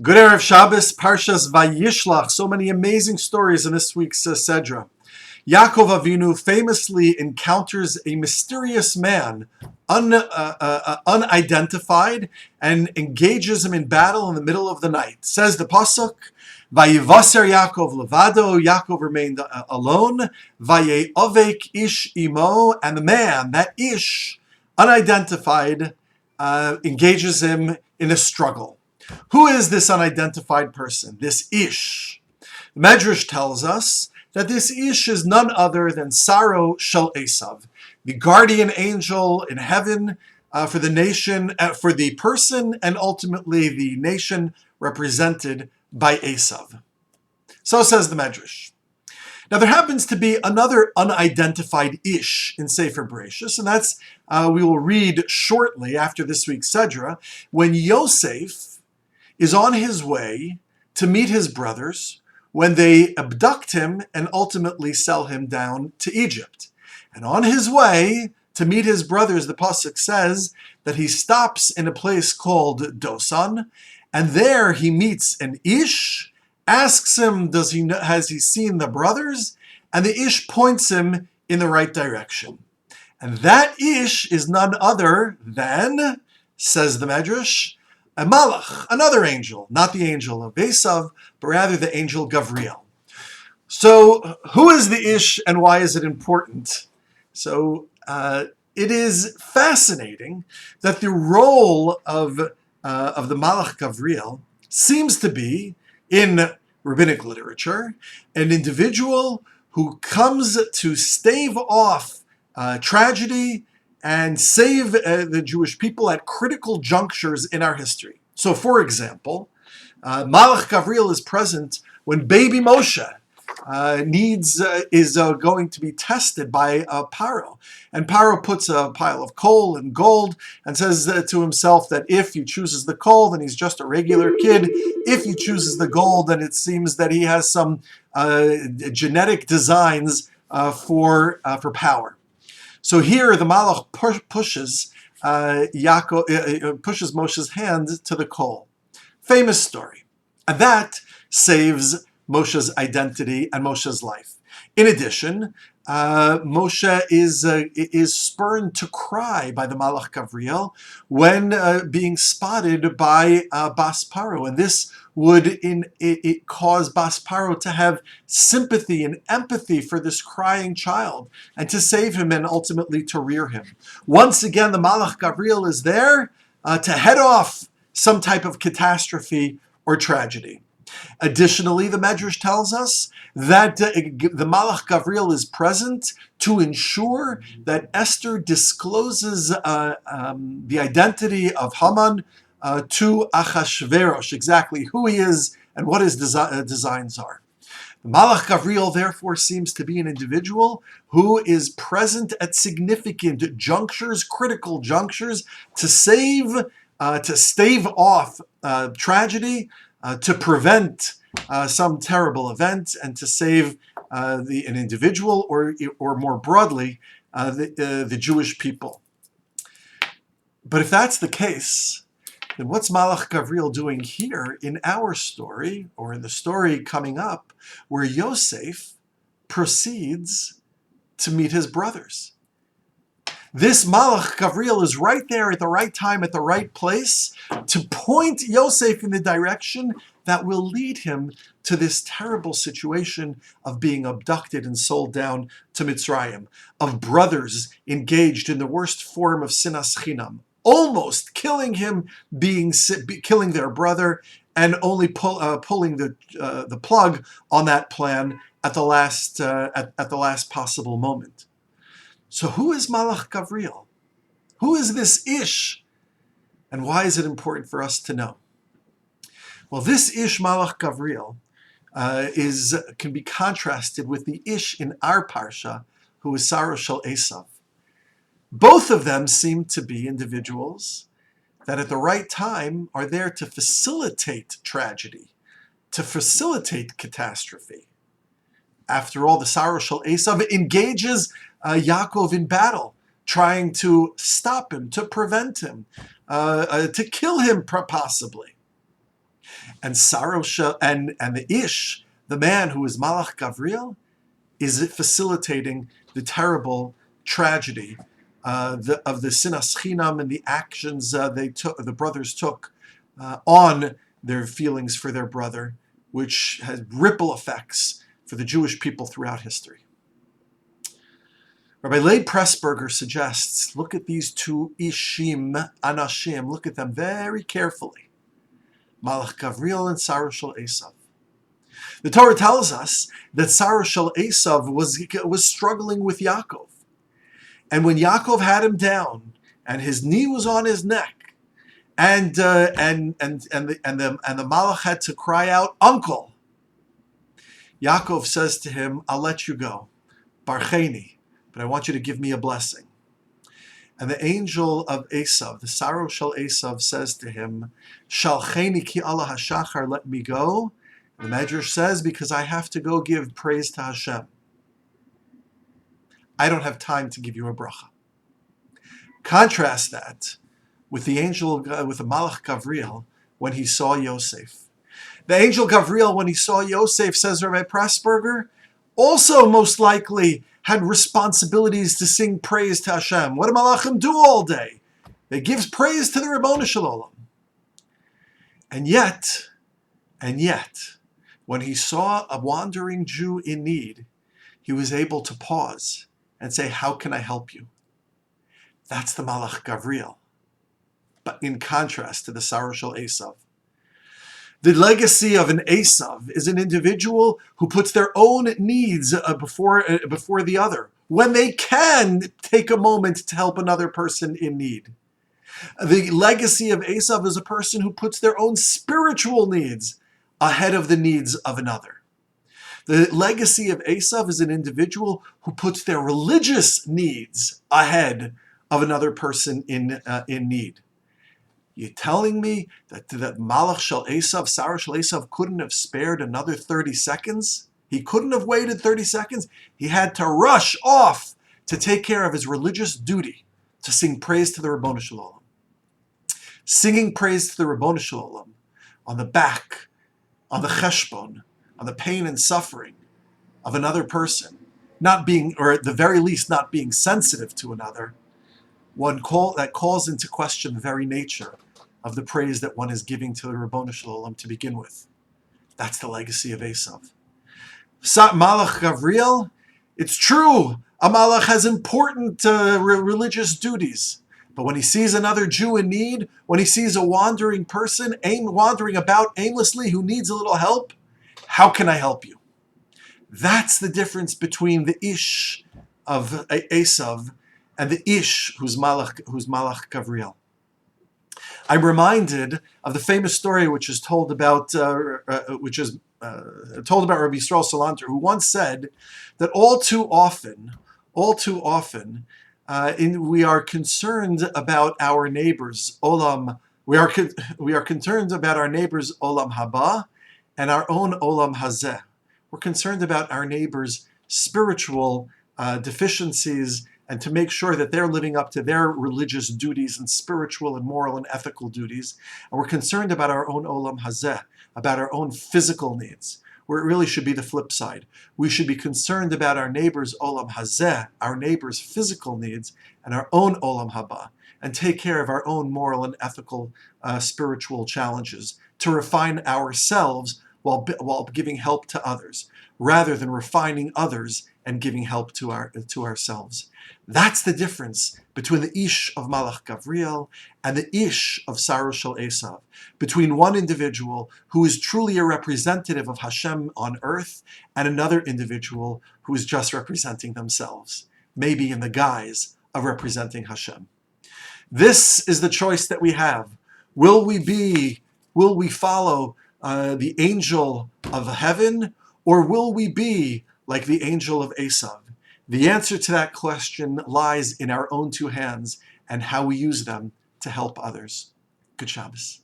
Good Erev Shabbos, Parshas Vayishlach. So many amazing stories in this week's Sedra. Yaakov Avinu famously encounters a mysterious man, unidentified, and engages him in battle in the middle of the night. Says the pasuk, "Vayivaser Yaakov levado." Yaakov remained alone. Vayeovek ish imo, and the man, that ish, unidentified, engages him in a struggle. Who is this unidentified person, this Ish? The Medrash tells us that this Ish is none other than Saro Shel Esav, the guardian angel in heaven for the nation, for the person, and ultimately the nation represented by Esav. So says the Medrash. Now there happens to be another unidentified Ish in Sefer Bereshis, and that's, we will read shortly after this week's Sedra, when Yosef is on his way to meet his brothers when they abduct him and ultimately sell him down to Egypt. And on his way to meet his brothers, the pasuk says that he stops in a place called Dosan, and there he meets an Ish, asks him, has he seen the brothers? And the Ish points him in the right direction. And that Ish is none other than, says the Medrash, a malach, another angel, not the angel of Esav, but rather the angel Gavriel. So who is the Ish and why is it important? So it is fascinating that the role of the malach Gavriel seems to be, in rabbinic literature, an individual who comes to stave off tragedy and save the Jewish people at critical junctures in our history. So, for example, Malach Gavriel is present when baby Moshe is going to be tested by Paro. And Paro puts a pile of coal and gold and says to himself that if he chooses the coal, then he's just a regular kid. If he chooses the gold, then it seems that he has some genetic designs for power. So here, the Malach pushes pushes Moshe's hand to the coal. Famous story, and that saves Moshe's identity and Moshe's life. In addition, Moshe is spurned to cry by the Malach Gavriel when being spotted by Bas Paro, and this would cause Bas Paro to have sympathy and empathy for this crying child and to save him and ultimately to rear him. Once again, the Malach Gavriel is there to head off some type of catastrophe or tragedy. Additionally, the Medrash tells us that the Malach Gavriel is present to ensure that Esther discloses the identity of Haman to Achashverosh, exactly who he is and what his designs are. The Malach Gavriel, therefore, seems to be an individual who is present at significant junctures, critical junctures, to stave off tragedy, to prevent some terrible event, and to save an individual or more broadly, the Jewish people. But if that's the case, then what's Malach Gavriel doing here in our story, or in the story coming up, where Yosef proceeds to meet his brothers? This Malach Gavriel is right there at the right time, at the right place, to point Yosef in the direction that will lead him to this terrible situation of being abducted and sold down to Mitzrayim, of brothers engaged in the worst form of sinas chinam, almost killing him, killing their brother, and only pulling the plug on that plan at the last possible moment. So who is Malach Gavriel? Who is this Ish? And why is it important for us to know? Well, this Ish, Malach Gavriel, can be contrasted with the Ish in our Parsha, who is Saro Shel Esav. Both of them seem to be individuals that at the right time are there to facilitate tragedy, to facilitate catastrophe. After all, the Saro Shel Esav engages Yaakov in battle, trying to stop him, to prevent him, to kill him possibly. And the Ish, the man who is Malach Gavriel, is facilitating the terrible tragedy of the sinas chinam and the actions the brothers took on their feelings for their brother, which has ripple effects for the Jewish people throughout history. Rabbi Leib Pressburger suggests, look at these two Ishim, Anashim, look at them very carefully. Malach Gavriel and Sarah Shel Esav. The Torah tells us that Sarah Shel Esav was struggling with Yaakov. And when Yaakov had him down and his knee was on his neck, and the Malach had to cry out, "Uncle," Yaakov says to him, "I'll let you go, Barcheni, but I want you to give me a blessing." And the angel of Esav, the Sarah Shel Esav, says to him, "Shalcheni ki Allah hashachar, let me go." The Medrash says, because I have to go give praise to Hashem. I don't have time to give you a bracha. Contrast that with the Malach Gavriel when he saw Yosef. The angel Gavriel, when he saw Yosef, says Rabbi Pressburger, also most likely had responsibilities to sing praise to Hashem. What do Malachim do all day? They give praise to the Ribono Shel Olam. And yet, when he saw a wandering Jew in need, he was able to pause and say, "How can I help you?" That's the Malach Gavriel. But in contrast to the Sarah Shel Esav. The legacy of an Esav is an individual who puts their own needs before the other, when they can take a moment to help another person in need. The legacy of Esav is a person who puts their own spiritual needs ahead of the needs of another. The legacy of Esav is an individual who puts their religious needs ahead of another person in need. You're telling me that Malach Shel Esav, Sarah Shel Esav, couldn't have spared another 30 seconds? He couldn't have waited 30 seconds? He had to rush off to take care of his religious duty, to sing praise to the Ribono Shel Olam. Singing praise to the Ribono Shel Olam on the back, on the cheshbon, on the pain and suffering of another person, not being, or at the very least, not being sensitive to another, that calls into question the very nature of the praise that one is giving to the Ribono Shel Olam to begin with. That's the legacy of Esav. Malach Gavriel, it's true, a Malach has important religious duties. But when he sees another Jew in need, when he sees a wandering person wandering about aimlessly who needs a little help, how can I help you? That's the difference between the Ish of Esav and the Ish who's Malach Gavriel. I'm reminded of the famous story which is told about Rabbi Yisrael Salanter, who once said that all too often, we are concerned about our neighbors' olam. We are concerned about our neighbors' olam haba and our own olam hazeh. We're concerned about our neighbors' spiritual deficiencies and to make sure that they're living up to their religious duties and spiritual and moral and ethical duties. And we're concerned about our own olam hazeh, about our own physical needs, where it really should be the flip side. We should be concerned about our neighbor's olam hazeh, our neighbor's physical needs, and our own olam haba, and take care of our own moral and ethical spiritual challenges to refine ourselves while giving help to others, rather than refining others and giving help to ourselves. That's the difference between the Ish of Malach Gavriel and the Ish of Sarah Shel Esav, between one individual who is truly a representative of Hashem on earth and another individual who is just representing themselves, maybe in the guise of representing Hashem. This is the choice that we have. Will we follow the angel of heaven, or will we be like the angel of Esav? The answer to that question lies in our own two hands and how we use them to help others. Good Shabbos.